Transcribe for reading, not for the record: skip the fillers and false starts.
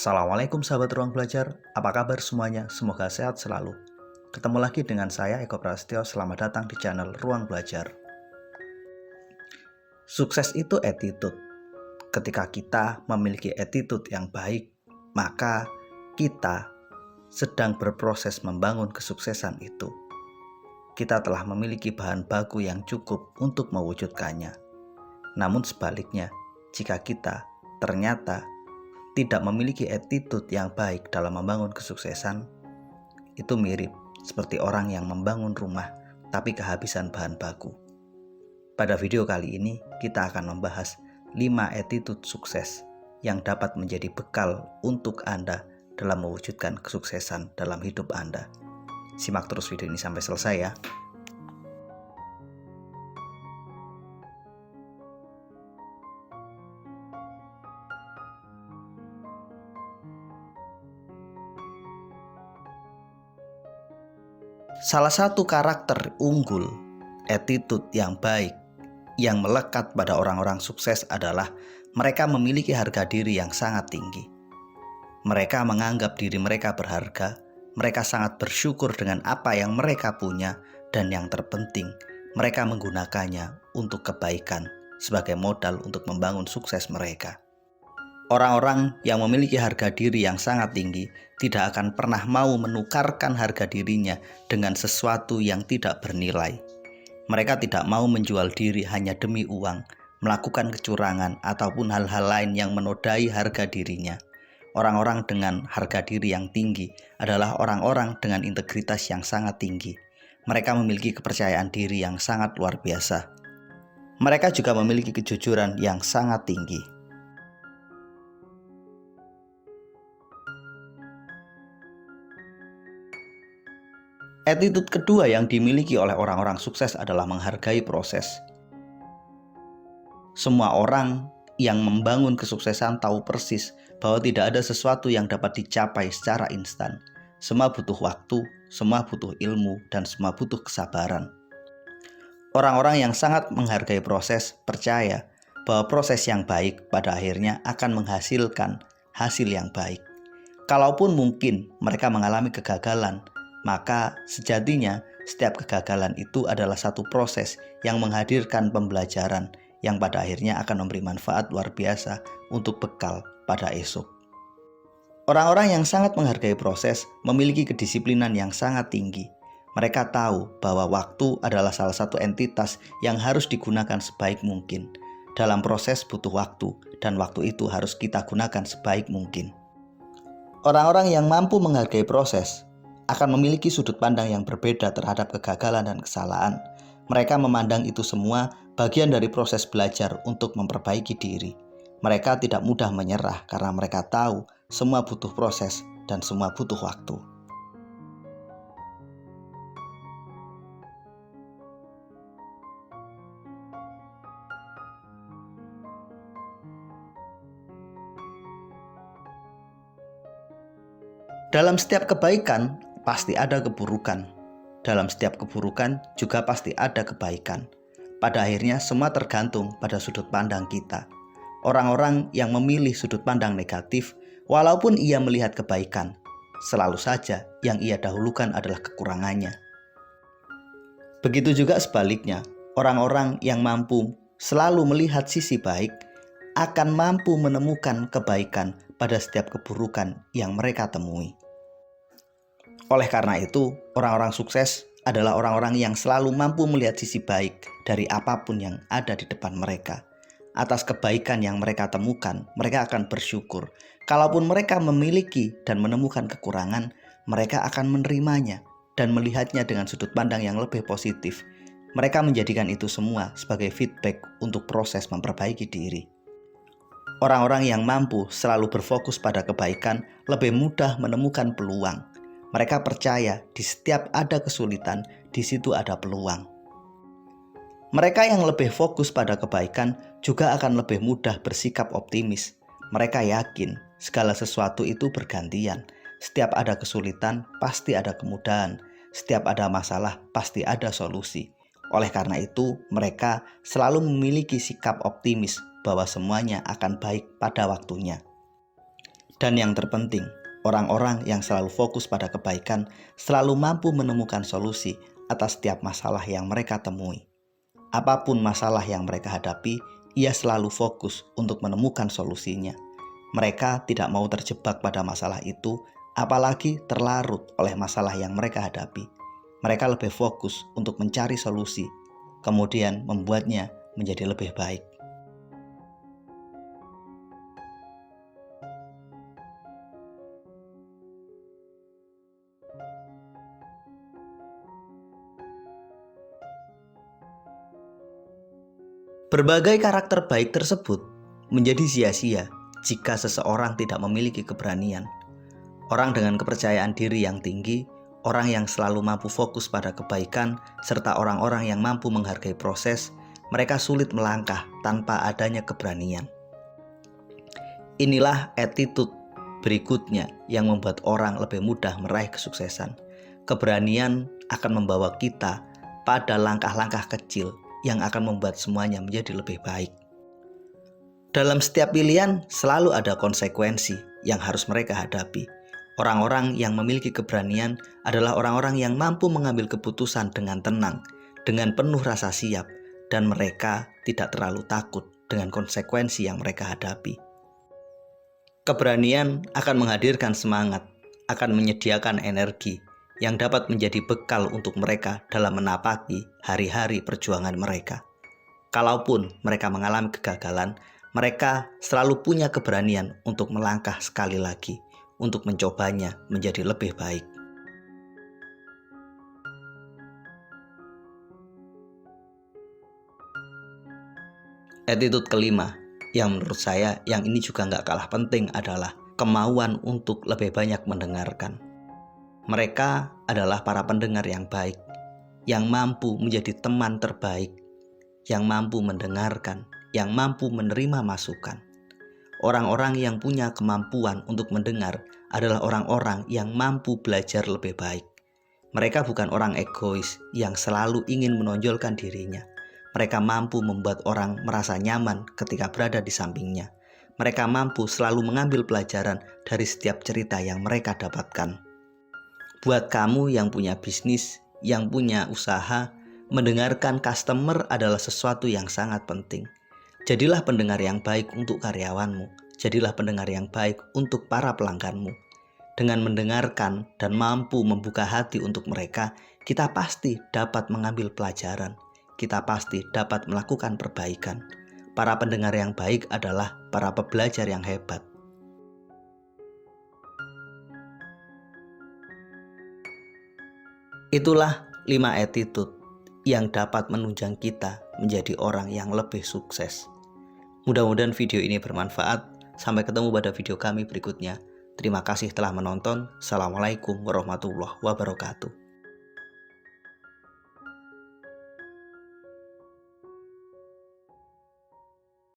Assalamualaikum sahabat ruang belajar, apa kabar semuanya? Semoga sehat selalu. Ketemu lagi dengan saya Eko Prasetyo, selamat datang di channel Ruang Belajar. Sukses itu attitude. Ketika kita memiliki attitude yang baik, maka kita sedang berproses membangun kesuksesan itu. Kita telah memiliki bahan baku yang cukup untuk mewujudkannya. Namun sebaliknya, jika kita ternyata tidak memiliki attitude yang baik dalam membangun kesuksesan, itu mirip seperti orang yang membangun rumah tapi kehabisan bahan baku. Pada video kali ini kita akan membahas 5 attitude sukses yang dapat menjadi bekal untuk Anda dalam mewujudkan kesuksesan dalam hidup Anda. Simak terus video ini sampai selesai ya. Salah satu karakter unggul, attitude yang baik, yang melekat pada orang-orang sukses adalah mereka memiliki harga diri yang sangat tinggi. Mereka menganggap diri mereka berharga, mereka sangat bersyukur dengan apa yang mereka punya, dan yang terpenting, mereka menggunakannya untuk kebaikan sebagai modal untuk membangun sukses mereka. Orang-orang yang memiliki harga diri yang sangat tinggi tidak akan pernah mau menukarkan harga dirinya dengan sesuatu yang tidak bernilai. Mereka tidak mau menjual diri hanya demi uang, melakukan kecurangan, ataupun hal-hal lain yang menodai harga dirinya. Orang-orang dengan harga diri yang tinggi adalah orang-orang dengan integritas yang sangat tinggi. Mereka memiliki kepercayaan diri yang sangat luar biasa. Mereka juga memiliki kejujuran yang sangat tinggi. Attitude kedua yang dimiliki oleh orang-orang sukses adalah menghargai proses. Semua orang yang membangun kesuksesan tahu persis bahwa tidak ada sesuatu yang dapat dicapai secara instan. Semua butuh waktu, semua butuh ilmu, dan semua butuh kesabaran. Orang-orang yang sangat menghargai proses percaya bahwa proses yang baik pada akhirnya akan menghasilkan hasil yang baik. Kalaupun mungkin mereka mengalami kegagalan, maka sejatinya setiap kegagalan itu adalah satu proses yang menghadirkan pembelajaran yang pada akhirnya akan memberi manfaat luar biasa untuk bekal pada esok. Orang-orang yang sangat menghargai proses memiliki kedisiplinan yang sangat tinggi. Mereka tahu bahwa waktu adalah salah satu entitas yang harus digunakan sebaik mungkin. Dalam proses butuh waktu, dan waktu itu harus kita gunakan sebaik mungkin. Orang-orang yang mampu menghargai proses akan memiliki sudut pandang yang berbeda terhadap kegagalan dan kesalahan. Mereka memandang itu semua bagian dari proses belajar untuk memperbaiki diri. Mereka tidak mudah menyerah karena mereka tahu semua butuh proses dan semua butuh waktu. Dalam setiap kebaikan pasti ada keburukan. Dalam setiap keburukan juga pasti ada kebaikan. Pada akhirnya semua tergantung pada sudut pandang kita. Orang-orang yang memilih sudut pandang negatif, walaupun ia melihat kebaikan, selalu saja yang ia dahulukan adalah kekurangannya. Begitu juga sebaliknya, orang-orang yang mampu selalu melihat sisi baik akan mampu menemukan kebaikan pada setiap keburukan yang mereka temui. Oleh karena itu, orang-orang sukses adalah orang-orang yang selalu mampu melihat sisi baik dari apapun yang ada di depan mereka. Atas kebaikan yang mereka temukan, mereka akan bersyukur. Kalaupun mereka memiliki dan menemukan kekurangan, mereka akan menerimanya dan melihatnya dengan sudut pandang yang lebih positif. Mereka menjadikan itu semua sebagai feedback untuk proses memperbaiki diri. Orang-orang yang mampu selalu berfokus pada kebaikan lebih mudah menemukan peluang. Mereka percaya di setiap ada kesulitan, di situ ada peluang. Mereka yang lebih fokus pada kebaikan juga akan lebih mudah bersikap optimis. Mereka yakin segala sesuatu itu bergantian. Setiap ada kesulitan, pasti ada kemudahan. Setiap ada masalah, pasti ada solusi. Oleh karena itu, mereka selalu memiliki sikap optimis bahwa semuanya akan baik pada waktunya. Dan yang terpenting, orang-orang yang selalu fokus pada kebaikan selalu mampu menemukan solusi atas setiap masalah yang mereka temui. Apapun masalah yang mereka hadapi, ia selalu fokus untuk menemukan solusinya. Mereka tidak mau terjebak pada masalah itu, apalagi terlarut oleh masalah yang mereka hadapi. Mereka lebih fokus untuk mencari solusi, kemudian membuatnya menjadi lebih baik. Berbagai karakter baik tersebut menjadi sia-sia jika seseorang tidak memiliki keberanian. Orang dengan kepercayaan diri yang tinggi, orang yang selalu mampu fokus pada kebaikan, serta orang-orang yang mampu menghargai proses, mereka sulit melangkah tanpa adanya keberanian. Inilah attitude berikutnya yang membuat orang lebih mudah meraih kesuksesan. Keberanian akan membawa kita pada langkah-langkah kecil yang akan membuat semuanya menjadi lebih baik. Dalam setiap pilihan selalu ada konsekuensi yang harus mereka hadapi. Orang-orang yang memiliki keberanian adalah orang-orang yang mampu mengambil keputusan dengan tenang, dengan penuh rasa siap, dan mereka tidak terlalu takut dengan konsekuensi yang mereka hadapi. Keberanian akan menghadirkan semangat, akan menyediakan energi yang dapat menjadi bekal untuk mereka dalam menapaki hari-hari perjuangan mereka. Kalaupun mereka mengalami kegagalan, mereka selalu punya keberanian untuk melangkah sekali lagi, untuk mencobanya menjadi lebih baik. Attitude kelima, yang menurut saya yang ini juga nggak kalah penting adalah kemauan untuk lebih banyak mendengarkan. Mereka adalah para pendengar yang baik, yang mampu menjadi teman terbaik, yang mampu mendengarkan, yang mampu menerima masukan. Orang-orang yang punya kemampuan untuk mendengar adalah orang-orang yang mampu belajar lebih baik. Mereka bukan orang egois yang selalu ingin menonjolkan dirinya. Mereka mampu membuat orang merasa nyaman ketika berada di sampingnya. Mereka mampu selalu mengambil pelajaran dari setiap cerita yang mereka dapatkan. Buat kamu yang punya bisnis, yang punya usaha, mendengarkan customer adalah sesuatu yang sangat penting. Jadilah pendengar yang baik untuk karyawanmu. Jadilah pendengar yang baik untuk para pelangganmu. Dengan mendengarkan dan mampu membuka hati untuk mereka, kita pasti dapat mengambil pelajaran. Kita pasti dapat melakukan perbaikan. Para pendengar yang baik adalah para pembelajar yang hebat. Itulah 5 attitude yang dapat menunjang kita menjadi orang yang lebih sukses. Mudah-mudahan video ini bermanfaat. Sampai ketemu pada video kami berikutnya. Terima kasih telah menonton. Assalamualaikum warahmatullahi wabarakatuh.